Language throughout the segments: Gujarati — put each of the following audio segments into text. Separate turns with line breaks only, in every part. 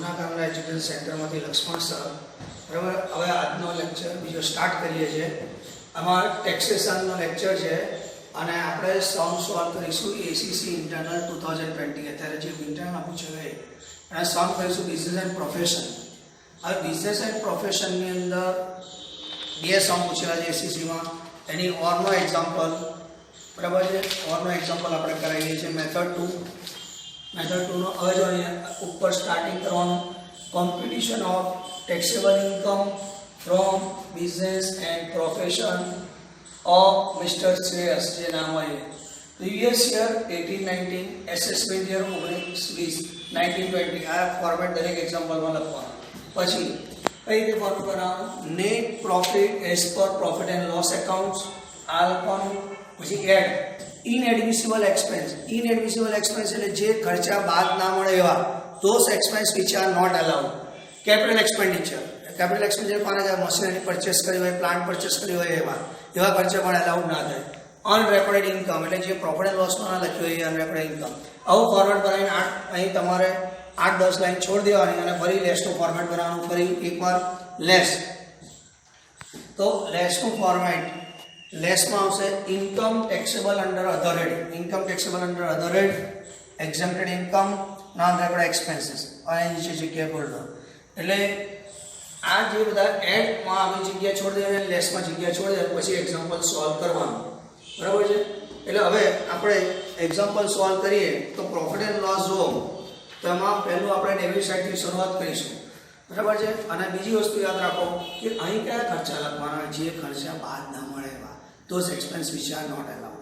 જૂના ગામડા એજ્યુકેશન સેન્ટરમાંથી લક્ષ્મણ સર બરાબર. હવે આજનો લેક્ચર બીજો સ્ટાર્ટ કરીએ છીએ. આમાં ટેક્સેશનનો લેક્ચર છે અને આપણે સમ સોલ્વ કરીશું એસીસી ઇન્ટરનલ 2020. અત્યારે જે ઇન્ટરનલ પૂછ્યું છે અને સમ કરીશું બિઝનેસ એન્ડ પ્રોફેશન. હવે બિઝનેસ એન્ડ પ્રોફેશનની અંદર બે સમ પૂછેલા છે એસીસીમાં. એની ઓરનો એક્ઝામ્પલ બરાબર છે. ઓરનો એક્ઝામ્પલ આપણે કરાવીએ છીએ મેથડ 2. મેથડ 2 નો હવે જો અહીંયા ઉપર સ્ટાર્ટિંગ કરવાનું. Competition of taxable income from business and profession of mister Shreyas જે નામ હોય પ્રીવિયસ યર 18-19 એસેસમેન્ટ યર 19-20 19-20 આ ફોર્મેટ દરેક એક્ઝામ્પલમાં લખવાનું. પછી કઈ રીતે ફોર્મેટ બનાવવાનું? Net profit as per profit and loss accounts આ લખવાનું. પછી add inadmissible expense. Inadmissible expense એટલે જે ખર્ચા બાદ ના મળે એવા those expense which are not allowed. Capital expenditure. Capital expenditure કોને જાય? મશીનરી પરચેસ કરી હોય, પ્લાન્ટ પરચેસ કરી હોય એવા ખર્ચા પણ અલાઉડ ના થાય. અનરેકોર્ડેડ ઇન્કમ એટલે જે પ્રોફિટ એન્ડ લોસમાં ના લખ્યું હોય એ અનરેકોર્ડેડ ઇન્કમ. આવું ફોર્મેટ બનાવીને અહીં તમારે 8-10 લાઈન છોડી દેવાની અને ફરી લેસનું ફોર્મેટ બનાવવાનું. ફરી એકવાર લેસ. તો લેસનું ફોર્મેટ લેસમાં આવશે ઇન્કમ ટેક્સેબલ અંડર અધર હેડ. ઇન્કમ ટેક્સેબલ અંડર અધર હેડ, એક્ઝેમ્પ્ટેડ ઇન્કમ, નોન રેકોર્ડ એક્સપેન્સીસ અને નીચે જગ્યા બોલ્ડર. એટલે આ જે બધા એડમાં આવી જગ્યા છોડી દેવાની, લેસમાં જગ્યા છોડી દેવાની, પછી એક્ઝામ્પલ સોલ્વ કરવાનું. બરાબર છે. એટલે હવે આપણે એક્ઝામ્પલ સોલ્વ કરીએ તો પ્રોફિટ એન્ડ લોસ જુઓ તો એમાં પહેલું આપણે ડેબિટ સાઇડથી શરૂઆત કરીશું. બરાબર છે. અને બીજી વસ્તુ યાદ રાખો કે અહીં કયા ખર્ચા લખવાના? જે ખર્ચા બાદ ના મળે એવા those expense which are not allowed.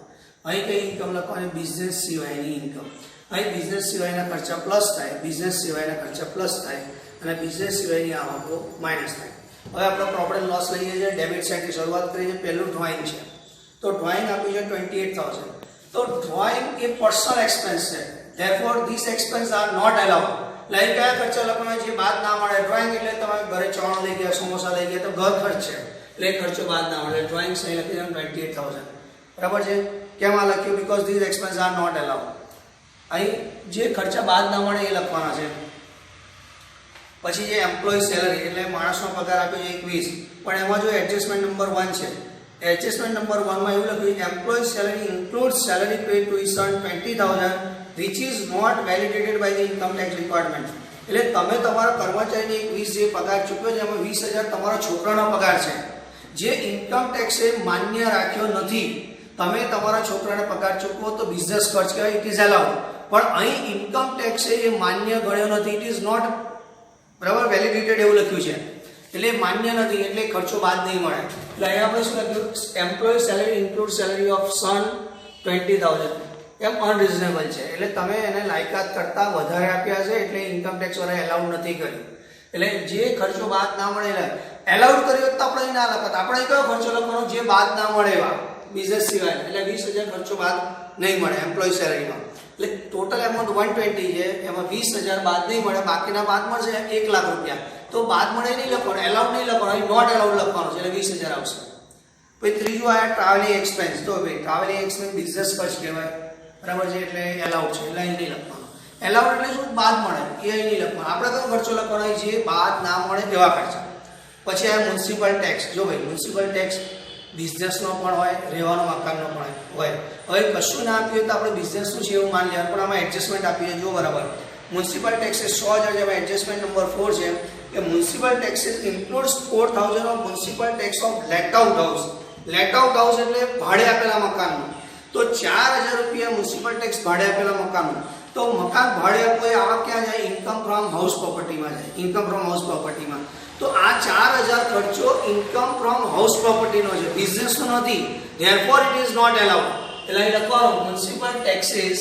અહીં કઈ ઇન્કમ લખવાની? બિઝનેસ સિવાયની ઇન્કમ. અહીં બિઝનેસ સિવાયના ખર્ચા પ્લસ થાય, બિઝનેસ સિવાયના ખર્ચા પ્લસ થાય અને બિઝનેસ સિવાયની આવકો માઇનસ થાય. હવે આપણે પ્રોફિટ એન્ડ લોસ લઈએ છીએ. ડેબિટ સાઇડથી શરૂઆત કરીએ. પહેલું ડ્રોઈંગ છે. તો ડ્રોઈંગ આપ્યું છે 28,000. તો ડ્રોઈંગ એ પર્સનલ એક્સપેન્સ છે. therefore these expenses are not allowed. Like કયા ખર્ચા લખવાના જે બાદ ના મળે? ડ્રોઈંગ એટલે તમે ઘરે ચવાણું લઈ ગયા, સમોસા લઈ ગયા તો ઘર ખર્ચ છે એટલે ખર્ચો બાદ ના મળે. ડ્રોઈંગ સહી લખી દે 28,000. બરાબર છે. કેમ આ લખ્યું? Because these expense are not allowed. અહીં જે ખર્ચા બાદ ના મળે એ લખવાના છે. પછી જે એમ્પ્લોય સેલરી એટલે માણસનો પગાર આપ્યો છે 21, પણ એમાં જો એડજસ્ટમેન્ટ નંબર 1 છે. એડજસ્ટમેન્ટ નંબર 1 માં એવું લખ્યું employ salary includes salary paid to his son 20,000 which is not validated by the income tax department. એટલે તમે તમારા કર્મચારીને 21 જે પગાર ચૂકવ્યો છે એમાં 20,000 તમારા છોકરાનો પગાર છે જે ઇન્કમ ટેક્સે માન્ય રાખ્યો નથી. તમે તમારા છોકરાને પગાર ચૂકવો તો બિઝનેસ ખર્ચ કહેવાય, ઇટ ઇઝ અલાઉડ. પણ અહીં ઇન્કમ ટેક્સે એ માન્ય ગણ્યો નથી. ઇટ ઇઝ નોટ બરાબર વેલિડેટેડ એવું લખ્યું છે એટલે માન્ય નથી એટલે ખર્ચો બાદ નહીં મળે. એટલે અહીંયા આપણે શું લખ્યું? Employ salary include salary of son 20,000 એમ અનરિઝનેબલ છે. એટલે તમે એને લાયકાત કરતાં વધારે આપ્યા છે એટલે ઇન્કમ ટેક્સ વાળાએ એલાઉડ નથી કર્યું. એટલે જે ખર્ચો બાદ ના મળે એલાઉડ કર્યો તો આપણે ના લખત. આપણે કયો ખર્ચો લખવાનો? જે બાદ ના મળે એવા બિઝનેસ સિવાય. એટલે 20,000 ખર્ચો બાદ નહીં મળે એમ્પ્લોય સેલરીનો. એટલે ટોટલ એમાઉન્ટ 120 છે, એમાં 20,000 બાદ નહીં મળે, બાકીના બાદ મળશે 1 લાખ રૂપિયા. તો બાદ મળે નહીં લખવાનું, એલાઉડ નહીં લખવાનું, નોટ એલાઉડ લખવાનું છે એટલે 20,000 આવશે. પછી ત્રીજું આયા ટ્રાવેલિંગ એક્સપેન્સ. તો ભાઈ ટ્રાવેલિંગ એક્સપેન્સ બિઝનેસ ખર્ચ કહેવાય. બરાબર છે. એટલે એલાઉડ છે એટલે અહીં નહીં લખવાનું. એલાઉડ એટલે શું? બાદ મળે એ અહીં નહીં લખવાનું. આપણે કયો ખર્ચો લખવાનો? જે બાદ ના મળે એવા ખર્ચા. પછી આ મ્યુનિસિપલ ટેક્સ. જો ભાઈ મ્યુનિસિપલ ટેક્સ બિઝનેસનો પણ હોય, રહેવાનો મકાનનો પણ હોય. હવે કશું ના આપ્યું તો આપણે બિઝનેસનું છે એવું માની લેવાનું, પણ આમાં એડજસ્ટમેન્ટ આપીએ. જો બરાબર મ્યુનિસિપલ ટેક્સ 100,000 જેમાં એડજસ્ટમેન્ટ નંબર 4 છે કે municipal taxes includes 4,000 of municipal tax of let out house. Let out house એટલે ભાડે આપેલા મકાનનું. તો 4,000 રૂપિયા મ્યુનિસિપલ ટેક્સ ભાડે આપેલા મકાનનું. તો મકાન ભાડે આપવું એ આવક ક્યાં જાય? ઇન્કમ ફ્રોમ હાઉસ પ્રોપર્ટીમાં જાય. ઇન્કમ ફ્રોમ હાઉસ પ્રોપર્ટીમાં. તો આ 4,000 ખર્ચો ઇન્કમ ફ્રોમ હાઉસ પ્રોપર્ટીનો છે, બિઝનેસનો નથી. Therefore it is not allowed. એટલે અહીં લખવાનું municipal taxes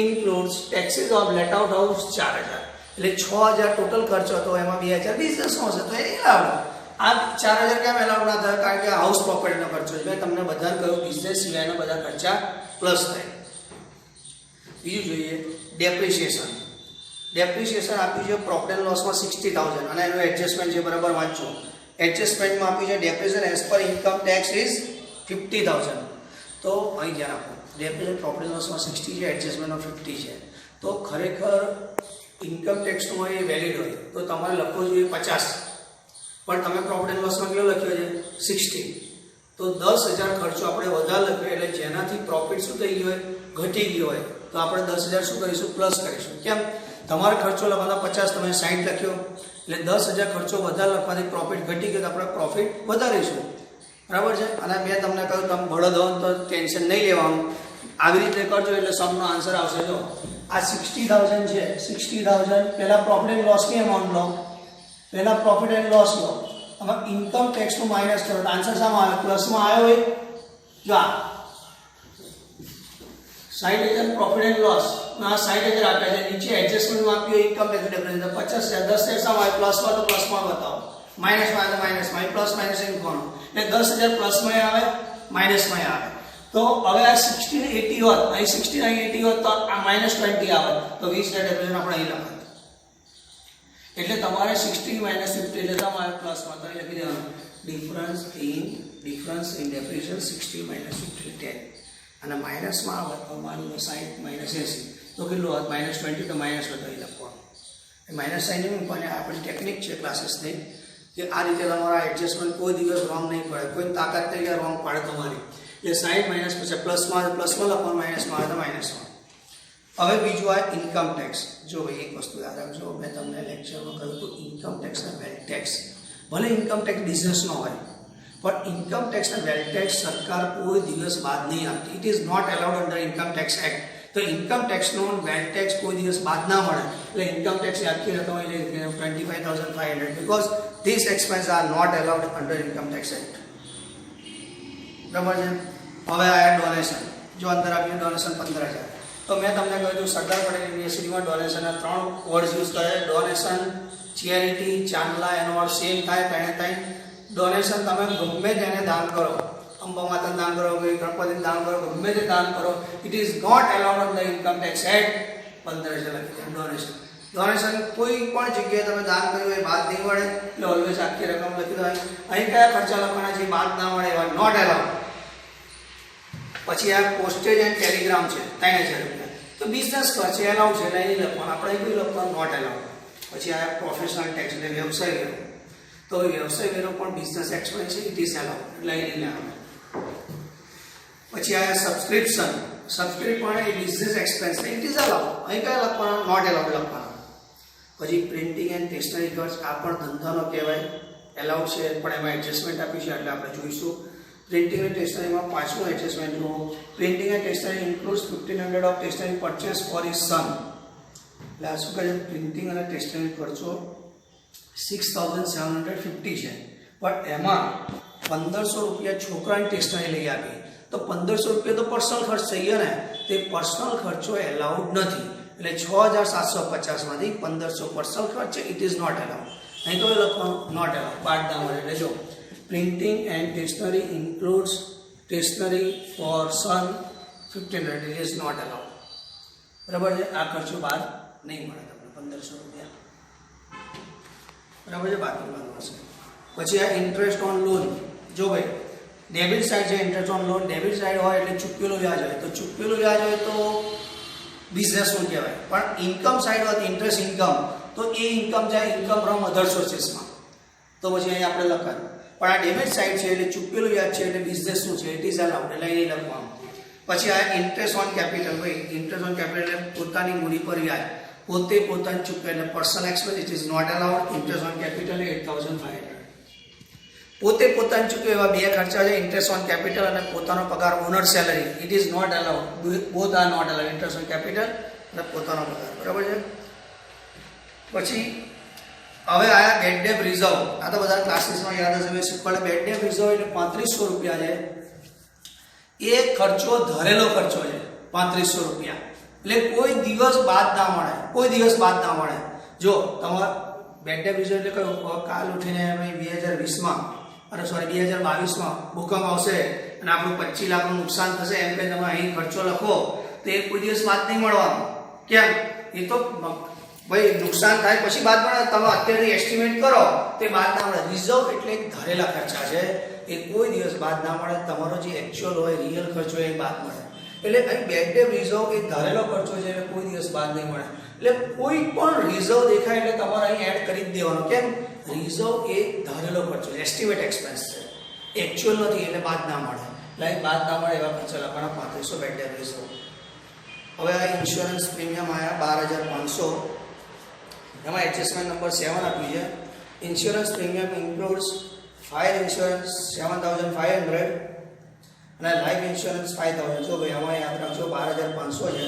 includes taxes of let out house 4,000. એટલે 6,000 ટોટલ ખર્ચો હતો, એમાં 2,000 બિઝનેસનો હશે તો એ એલાઉડ. આ 4,000 કેમ એલાઉડ ના થાય? કારણ કે હાઉસ પ્રોપર્ટીનો ખર્ચો છે. મેં તમને બધાને કહ્યું બિઝનેસ સિવાયના બધા ખર્ચા પ્લસ થાય. બીજું જોઈએ ડેપ્રિસિએશન. ડેપ્રિસિએશન આપ્યું છે પ્રોફિટ એન્ડ લોસમાં 60,000 અને એનું એડજસ્ટમેન્ટ છે. બરાબર વાંચો. એડજસ્ટમેન્ટમાં આપ્યું છે depreciation as per income tax is 50,000. તો અહીં ધ્યાન આપો. ડેપ્રિસિએશન પ્રોફિટ એન્ડ લોસમાં 60 છે, એડજસ્ટમેન્ટમાં 50 છે. તો ખરેખર ઇન્કમ ટેક્સનો એ વેલિડ હોય તો તમારે લખવો જોઈએ 50, પણ તમે પ્રોફિટ એન્ડ લોસમાં કેટલો લખ્યો છે 60, તો 10,000 ખર્ચો આપણે વધારે લખ્યો એટલે જેનાથી પ્રોફિટ શું થઈ ગયો હોય ઘટી ગયો હોય તો આપણે 10,000 શું કરીશું પ્લસ કરીશું. કેમ? તમારે ખર્ચો લખવાનો 50, તમે 60 લખ્યો એટલે 10,000 ખર્ચો વધારે લખવાથી પ્રોફિટ ઘટી ગયો તો આપણે પ્રોફિટ વધારીશું. બરાબર છે. અને મેં તમને કહ્યું તમે બળદ હો તો ટેન્શન નહીં લેવાનું, આવી રીતે કરજો એટલે સમનો આન્સર આવશે. જો આ 60,000 છે, 60,000 પહેલા પ્રોફિટ એન્ડ લોસની અમાઉન્ટ લો, પહેલા પ્રોફિટ એન્ડ લોસ લો, આમાં ઇન્કમ ટેક્સનું માઇનસ કરો તો આન્સર શામાં આવે? પ્લસમાં આવ્યો હોય. જો આ 60,000 પ્રોફિટ એન્ડ લોસ આ 60,000 આપ્યા છે, નીચે એડજસ્ટમેન્ટમાં આપ્યું ઇન્કમ ટેક્સ ડિફરન્સ 50,000, 10,000 શામાં આવે? પ્લસમાં તો પ્લસમાં બતાવો, માઇનસમાં આવે તો માઇનસમાં, પ્લસ માઇનસ એમ કોણ એટલે 10,000 પ્લસમાં આવે માઇનસમાં આવે. તો હવે આ 60 ને 80 હોત, અહીં 60 અહીં 80 હોત તો આ -20 આવે તો 20,000 ડિફરન્સ આપણે અહીં લખાય. એટલે તમારે 60 - 50 એટલે તમારે પ્લસમાં તો લખી દેવાનું ડિફરન્સ ઇન ડેફિનેશન 60 - 50 10, અને માઇનસમાં આવે તો માની લો 60 - 80 તો કેટલું હોત? -20 તો માઇનસ હોય તો અહીં લખવાનું. એ માઇનસ સાઇન નહીં મૂકવાની, આપણી ટેકનિક છે ક્લાસીસની કે આ રીતે તમારા એડજસ્ટમેન્ટ કોઈ દિવસ રોંગ નહીં પડે, કોઈ તાકાત નહીં કે રોંગ પાડે તમારી. એટલે 60 - પછી પ્લસમાં લખવાનું, માઇનસમાં આવે તો માઇનસમાં. હવે બીજું આ ઇન્કમ ટેક્સ. જો ભાઈ એક વસ્તુ યાદ રાખજો, મેં તમને લેક્ચરમાં કહ્યું હતું ઇન્કમ ટેક્સ અને વેલ્થ ટેક્સ. ભલે ઇન્કમ ટેક્સ બિઝનેસનો હોય પણ ઇન્કમ ટેક્સ અને વેલ્થ ટેક્સ સરકાર કોઈ દિવસ બાદ નહીં આપતી. It is not allowed under income tax act. તો ઇન્કમ ટેક્સનો વેલ્થ ટેક્સ કોઈ દિવસ બાદ ના મળે. એટલે ઇન્કમ ટેક્સ આખી રકમ 25,500 because this expense are not allowed under income tax act. બરાબર છે. હવે આયા ડોનેશન. જો અંદર આપ્યું ડોનેશન 15,000. તો મેં તમને કહ્યું હતું સરદાર પટેલ યુનિવર્સિટીમાં ડોનેશનના 3 વર્ડ્સ યુઝ કરે: ડોનેશન, ચેરિટી, ચાંદલા. એનો અર્થ સેમ થાય થાય. ડોનેશન તમે ગમે તેને દાન કરો, અંબા માતાને દાન કરો કે ગણપતિને દાન કરો, ગમે તે દાન કરો, it is not allowed on the income tax act. 15,000 લખી ડોનેશન. ડોનેશન કોઈ પણ જગ્યાએ તમે દાન કર્યું એ બાદ નહીં મળે, એટલે ઓલવેઝ આખી રકમ લખી દો. અહીં કયા ખર્ચા લખવાના છે બાદ ના મળે એવા નોટ અલાઉડ. પછી આ પોસ્ટેજ એન્ડ ટેલિગ્રામ છે 3,000 રૂપિયા, તો બિઝનેસ ખર્ચ એલાઉડ છે એટલે નહીં લખવાનું, આપણે કોઈ લખવાનું નોટ એલાઉડ. પછી આ પ્રોફેશનલ ટેક્સ એટલે વ્યવસાય વેરો, તો વ્યવસાય વેરો પણ બિઝનેસ એક્સપેન્સ છે, ઇટ ઇઝ એલાઉડ એટલે અહીં નહીં લેવાનું. પછી આ સબસ્ક્રિપ્શન પણ એ બિઝનેસ એક્સપેન્સ છે, ઇટ ઇઝ અલાઉડ, અહીં કયા લખવાનું? નોટ એલાઉડ લખવાનું. પછી પ્રિન્ટિંગ એન્ડ સ્ટેશનરી ખર્ચ, આ પણ ધંધાનો કહેવાય, એલાઉડ છે પણ એમાં એડજસ્ટમેન્ટ આપ્યું છે એટલે આપણે જોઈશું. પ્રિન્ટિંગ એન્ડ સ્ટેશનરીમાં 5મું એડજસ્ટમેન્ટ લો. Printing and stationery includes 1,500 of stationery purchase for his son. એટલે આ શું કહે છે? પ્રિન્ટિંગ અને સ્ટેશનરી ખર્ચો 6,750 છે, પણ એમાં 1,500 રૂપિયા છોકરાની સ્ટેશનરી લઈ આપી તો 1,500 રૂપિયા તો પર્સનલ ખર્ચ થઈ ગયો ને, તે પર્સનલ ખર્ચો એલાઉડ નથી. એટલે 6,750 માંથી 1,500 પર્સનલ ખર્ચ છે, ઇટ ઇઝ નોટ એલાઉડ. અહીં તો લખવાનું નોટ એલાઉડ, બાદ ના મળે. એટલે જો printing and stationery includes stationery for son 1,500, it is not allowed. બરાબર છે. આ ખર્ચો બાદ નહીં મળે તમને 1,500 રૂપિયા. બરાબર છે, બાદ મળશે. પછી આ ઇન્ટરેસ્ટ ઓન લોન. જો ભાઈ ડેબિટ સાઇડ છે interest on loan, debit side હોય એટલે ચૂકવેલું વ્યાજ હોય, તો ચૂકવેલું વ્યાજ હોય તો બિઝનેસનું કહેવાય. પણ ઇન્કમ સાઇડ હોય ઇન્ટરેસ્ટ ઇન્કમ, તો એ ઇન્કમ જાય ઇન્કમ ફ્રોમ અધર સોર્સિસમાં, તો પછી અહીં આપણે લખાય. પણ આ ડેબિટ સાઇડ છે એટલે ચૂકવેલું વ્યાજ છે એટલે બિઝનેસનું છે, ઇટ ઇઝ અલાઉડ એટલે અહીં લખવાનું. પછી આ ઇન્ટરેસ્ટ ઓન કેપિટલ. ભાઈ ઇન્ટરેસ્ટ ઓન કેપિટલ એટલે પોતાની મૂડી પર વ્યાજ, પોતે પોતાની ચૂકવે એટલે personal expense, it is not allowed. Interest on capital 8,500. પોતે પોતાની ચૂકવે એવા બે ખર્ચા છે, ઇન્ટરેસ્ટ ઓન કેપિટલ અને પોતાનો પગાર, owner salary, it is not allowed. Both are not allowed, interest on capital અને પોતાનો પગાર. બરાબર છે. પછી હવે આયા બેડ ડેટ રિઝર્વ. આ તો બધા ક્લાસીસમાં યાદ હશે, પણ બેડ ડેટ રિઝર્વ એટલે 3,500 રૂપિયા છે. એ ખર્ચો ધરેલો ખર્ચો છે 3,500 રૂપિયા, એટલે કોઈ દિવસ બાદ ના મળે, કોઈ દિવસ બાદ ના મળે. જો તમારે બેડ ડેટ રિઝર્વ એટલે કયું? કાલ ઉઠીને 2020માં 2022માં ભૂકંપ આવશે અને આપણું 25 લાખનું નુકસાન થશે એમ કે તમે અહીં ખર્ચો લખો તો એ કોઈ દિવસ બાદ નહીં મળવાનો. કેમ? એ તો ભાઈ નુકસાન થાય પછી બાદ મળે, તમે અત્યારથી એસ્ટિમેટ કરો તે બાદ ના મળે. રિઝર્વ એટલે ધરેલા ખર્ચા છે, એ કોઈ દિવસ બાદ ના મળે. તમારો જે એકચ્યુઅલ હોય રિયલ ખર્ચો એ બાદ મળે. એટલે અહીં બેડ ડેટ રિઝર્વ એ ધારેલો ખર્ચો છે એટલે કોઈ દિવસ બાદ નહીં મળે. એટલે કોઈ પણ રિઝર્વ દેખાય એટલે તમારે અહીં એડ કરી જ દેવાનો. કેમ? રિઝર્વ એ ધારેલો ખર્ચો છે, એસ્ટિમેટ એક્સપેન્સ છે, એકચ્યુઅલ નથી એટલે બાદ ના મળે. એટલે બાદ ના મળે એવા ખર્ચા લખવાના 3500 બેડ ડેટ રિઝર્વ. હવે આ ઇન્સ્યોરન્સ પ્રીમિયમ આવ્યા 12500. એમાં એડજસ્ટમેન્ટ નંબર 7 આપ્યું છે. Insurance premium includes fire insurance 7500 અને લાઈફ ઇન્સ્યોરન્સ 5000. જો ભાઈ આમાં યાદ રાખજો 12500 છે,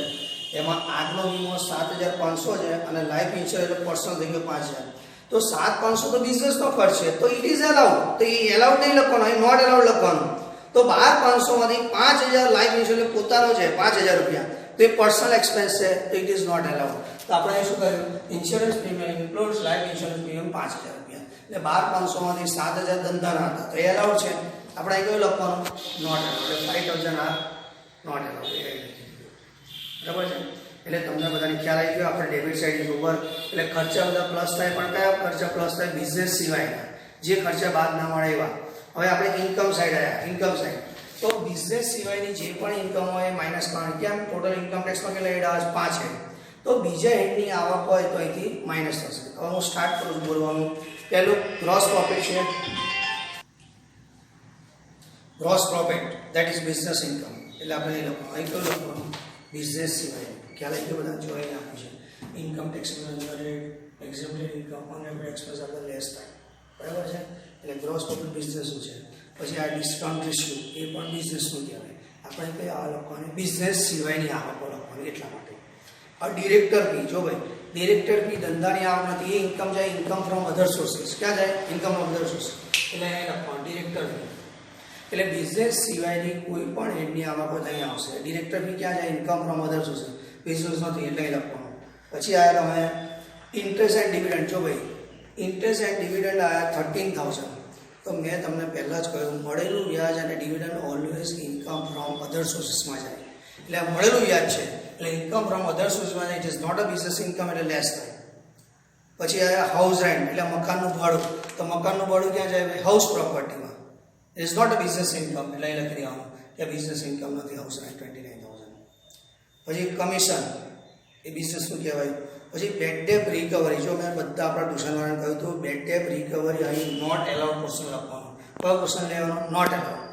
એમાં આગનો વીમો 7500 છે અને લાઈફ ઇન્સ્યોરન્સ પર્સનલ થઈ ગયો 5000. તો 7500 તો બિઝનેસનો ખર્ચ છે, તો ઇટ ઇઝ અલાઉડ. તો એ એલાઉડ નહીં લખવાનું, અહીં નોટ એલાઉડ લખવાનું. તો 12500 માંથી 5000 લાઈફ ઇન્સ્યોરન્સ પોતાનો છે 5000 રૂપિયા, તો એ પર્સનલ એક્સપેન્સ છે, તો ઇટ ઇઝ નોટ એલાઉડ. તો આપણે શું કર્યું? Insurance premium includes life insurance premium 5000 રૂપિયા, એટલે 12500 માંથી 7000 ધંધાના હતા, તો એ એલાઉડ છે. આપણે અહીં કયું લખવાનું? Not allowed. એટલે 5000 આ નોટ એલાઉડ. બરાબર છે? એટલે તમને બધાને ખ્યાલ આવી ગયો. આપણે ડેબિટ સાઈડ ઇઝ ઓવર. એટલે ખર્ચા બધા પ્લસ થાય, પણ કયા ખર્ચા પ્લસ થાય? બિઝનેસ સિવાયના, જે ખર્ચા બાદ ના મળે એવા. હવે આપણે ઇન્કમ સાઈડ આવ્યા. ઇન્કમ સાઈડ તો બિઝનેસ સિવાયની જે પણ ઇન્કમ હોય એ માઇનસ કરવાની. કેમ? ટોટલ ઇન્કમ ટેક્સમાં કેટલા હેડ આવે? 5 હેડ. તો બીજા હેડની આવક હોય તો અહીંથી માઇનસ થશે. હવે હું સ્ટાર્ટ કરું છું બોલવાનું. પહેલું ગ્રોસ પ્રોફિટ છે. Gross profit that is business income. એટલે આપણે એ લખવાનું. અહીં કયું લખવાનું? બિઝનેસ સિવાય. ખ્યાલ આવી ગયો બધા? જોઈ નાખ્યું છે. Income tax exempted income unemployed expense આપણે લેસ થાય. બરાબર છે? એટલે ગ્રોસ પ્રોફિટ બિઝનેસનું છે. પછી આ ડિસ્કાઉન્ટ રેશિયો એ પણ બિઝનેસનું કહેવાય. આપણે કઈ આ લખવાની? બિઝનેસ સિવાયની આવકો લખવાની. એટલા માટે આ ડિરેક્ટર ફી. જો ભાઈ ડિરેક્ટર ફી ધંધાની આવક નથી, એ ઇન્કમ જાય ઇન્કમ ફ્રોમ અધર સોર્સિસ. ક્યાં જાય? Income from other sources. એટલે અહીં લખવાનું ડિરેક્ટર ફી. એટલે બિઝનેસ સિવાયની કોઈ પણ હેડની આવક અહીં આવશે. ડિરેક્ટર ફી ક્યાં જાય? Income from other sources. Business નથી એટલે અહીં લખવાનું. પછી આવ્યા તમે ઇન્ટરેસ્ટ એન્ડ ડિવિડન્ડ. જો ભાઈ ઇન્ટરેસ્ટ એન્ડ ડિવિડન્ડ આવ્યા 13000. તો મેં તમને પહેલાં જ કહ્યું, મળેલું વ્યાજ અને dividend always income from other સોર્સિસમાં જાય. એટલે આ મળેલું વ્યાજ છે એટલે ઇન્કમ ફ્રોમ અધર સોર્સિસમાં જાય. It is not a business income, એટલે લેસ થાય. પછી આવ્યા હાઉસ રેન્ટ. એટલે મકાનનું ભાડું. તો મકાનનું ભાડું ક્યાં જાય? હાઉસ પ્રોપર્ટીમાં. It is not a business income, એટલે અહીં લખી દેવાનું કે બિઝનેસ ઇન્કમ નથી. House rent 29000. પછી કમિશન એ બિઝનેસનું કહેવાય. પછી બેડ ડેટ રિકવરી. જો મેં બધા આપણા ટ્યુશનવાળાને કહ્યું હતું બેડ ડેટ રિકવરી અહીં નોટ એલાઉડ પોર્શન લખવાનું. કયો પોર્શન લેવાનો? Not allowed.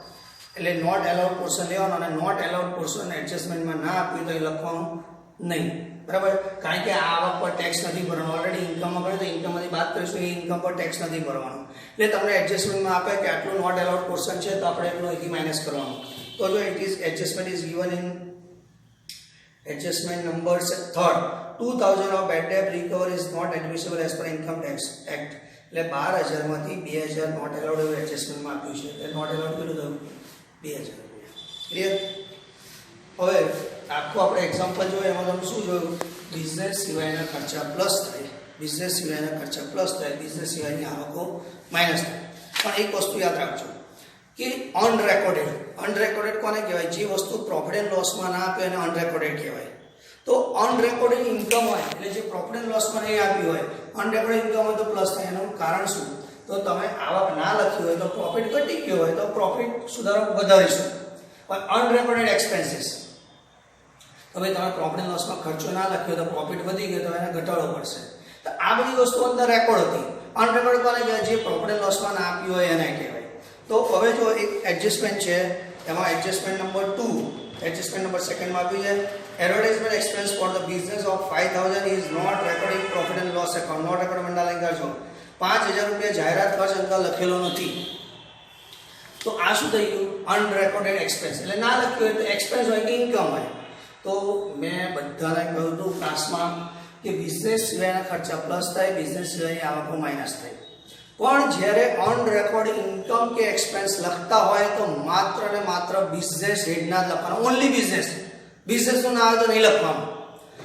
એટલે નોટ એલાઉડ પોર્શન લેવાનો અને નોટ એલાઉડ પોર્શન એડજસ્ટમેન્ટમાં ના આપ્યું તો એ લખવાનું નહીં. બરાબર? કારણ કે આ આવક પર ટેક્સ નથી ભરવાનો. ઓલરેડી ઇન્કમમાં કર્યું તો ઇન્કમમાંથી બાદ કરીશું, એ ઇન્કમ પર ટેક્સ નથી ભરવાનો. એટલે તમને એડજસ્ટમેન્ટમાં આપે કે આટલું નોટ એલાઉડ પોર્શન છે તો આપણે એટલું અહીંથી માઇનસ કરવાનું. તો જો it is adjustment is given in adjustment number 3rd 2000 of bad debt recovery is not admissible as per income tax act. એટલે 12000 માંથી 2000 નોટ એલાઉડ એવું એડજસ્ટમેન્ટમાં આપ્યું છે. એટલે નોટ એલાઉડ કેટલું થયું? 2000 રૂપિયા. ક્લિયર? હવે આખું આપણે એક્ઝામ્પલ જોઈએ. એમાં તમે શું જોયું? બિઝનેસ સિવાયના ખર્ચા પ્લસ થાય, બિઝનેસ સિવાયના ખર્ચા પ્લસ થાય, બિઝનેસ સિવાયની આવકો માઇનસ થાય. પણ એક વસ્તુ યાદ રાખજો કે અનરેકોર્ડેડ કોને કહેવાય? જે વસ્તુ પ્રોફિટ એન્ડ લોસમાં ના આપે એને અનરેકોર્ડેડ કહેવાય. તો અનરેકોર્ડેડ ઇન્કમ હોય એટલે જે પ્રોફિટ એન્ડ લોસમાં નહીં આપ્યું હોય, અનરેકોર્ડેડ ઇન્કમ હોય તો પ્લસ થાય. એનું કારણ શું? તો તમે આવક ના લખી હોય તો પ્રોફિટ ઘટી ગયો હોય તો પ્રોફિટ સુધારો વધારીશું. પણ અનરેકોર્ડેડ એક્સપેન્સીસ હવે તમે પ્રોફિટ એન્ડ લોસમાં ખર્ચો ના લખ્યો તો પ્રોફિટ વધી ગયો તો એને ઘટાડવો પડશે. તો આ બધી વસ્તુ અંદર રેકોર્ડ હતી. અનરેકોર્ડ કોને કહેવાય? જે પ્રોફિટ એન્ડ લોસમાં ના આપ્યું હોય એને કહેવાય. તો હવે જો એક એડજસ્ટમેન્ટ છે, એમાં એડજસ્ટમેન્ટ નંબર 2 એડજસ્ટમેન્ટ નંબર 2માં આપ્યું છે. Advertisement expense for the business of 5000 is not record in profit and loss account. Not record મંડાલાઈન કરજો. 5000 રૂપિયા જાહેરાત ખર્ચ અંદર લખેલો નથી. તો આ શું થઈ ગયું? અનરેકોર્ડેડ એક્સપેન્સ. એટલે ના લખ્યું હોય તો એક્સપેન્સ હોય કે ઇન્કમ હોય. તો મેં બધાને કહ્યું હતું ક્લાસમાં કે બિઝનેસ સિવાયના ખર્ચા પ્લસ થાય, બિઝનેસ સિવાયની આવકો માઇનસ થાય. પણ જ્યારે અનરેકોર્ડ ઇન્કમ કે એક્સપેન્સ લખતા હોય તો માત્ર ને માત્ર બિઝનેસ હેડના જ લખવાનું. ઓનલી બિઝનેસનું ના આવે તો નહીં લખવાનું.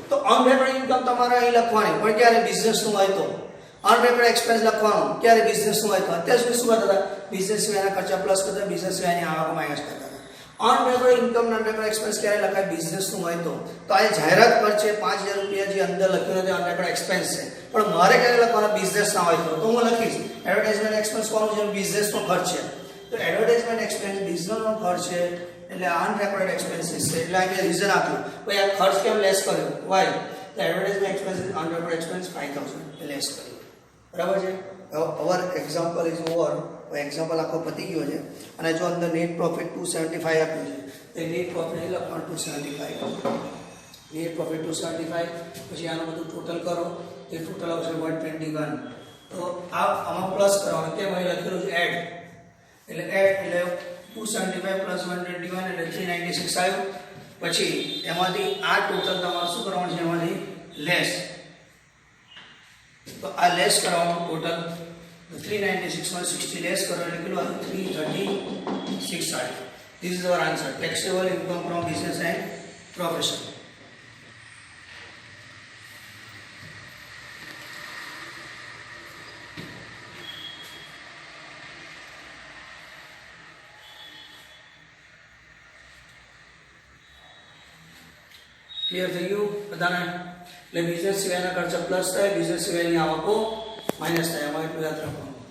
તો અનરેકોર્ડ ઇન્કમ તમારે અહીં લખવાની, પણ ક્યારે? બિઝનેસનું હોય તો. અનરેકોર્ડ એક્સપેન્સ લખવાનું ક્યારે? બિઝનેસનું હોય તો. અત્યાર સુધી શું કરતા હતા? બિઝનેસ સિવાયના ખર્ચા પ્લસ કરતા, બિઝનેસ સિવાયની આવકો માઇનસ કરતા હતા. અનરેકોર્ડ ઇન્કમ અને અનરેકોર્ડ એક્સપેન્સ ક્યારે લખાય? બિઝનેસનું હોય તો. તો આ જાહેરાત ખર્ચ છે 5000 રૂપિયા જે અંદર લખ્યું નથી અનરેકોર્ડ એક્સપેન્સ છે, પણ મારે ક્યારે લખવાના? બિઝનેસના હોય તો હું લખીશ એડવર્ટાઇઝમેન્ટ એક્સપેન્સ કોનું છે? બિઝનેસનો ખર્ચ છે. તો એડવર્ટાઇઝમેન્ટ એક્સપેન્સ બિઝનેસનો ખર્ચ છે એટલે અનરેકોર્ડેડ એક્સપેન્સીસ છે. એટલે આ રીઝન આપ્યું ભાઈ આ ખર્ચ કેમ લેસ કર્યો, why the advertisement expenses unrecorded expense 5000 less કર્યું. બરાબર છે. Our example is over. Example આખો પતી ગયો છે અને જો અંદર નેટ પ્રોફિટ 275 આપ્યું છે તો નેટ પ્રોફિટ અહીં લખવાનું 275. નેટ પ્રોફિટ 275 પછી આનું બધું ટોટલ કરો તે ટોટલ આવશે 121. તો આમાં પ્લસ કરવાનું કેમ અહીં લખેલું છે એડ, એટલે એડ એટલે 275 પ્લસ 121 એટલે 396 આવ્યું. પછી એમાંથી આ ટોટલ તમારે શું કરવાનું છે, એમાંથી લેસ. તો આ લેસ કરવાનું ટોટલ 396 માં 60 લેસ કરો એટલે કેટલું આવે 336 આવે. This is our answer. Taxable income from business and profession. Clear થઈ ગયું બધાને? એટલે બિઝનેસ સિવાયના ખર્ચા પ્લસ થાય, બિઝનેસ સિવાયની આવકો માઇનસ થાય. એમાં એટલું યાદ રાખવાનું.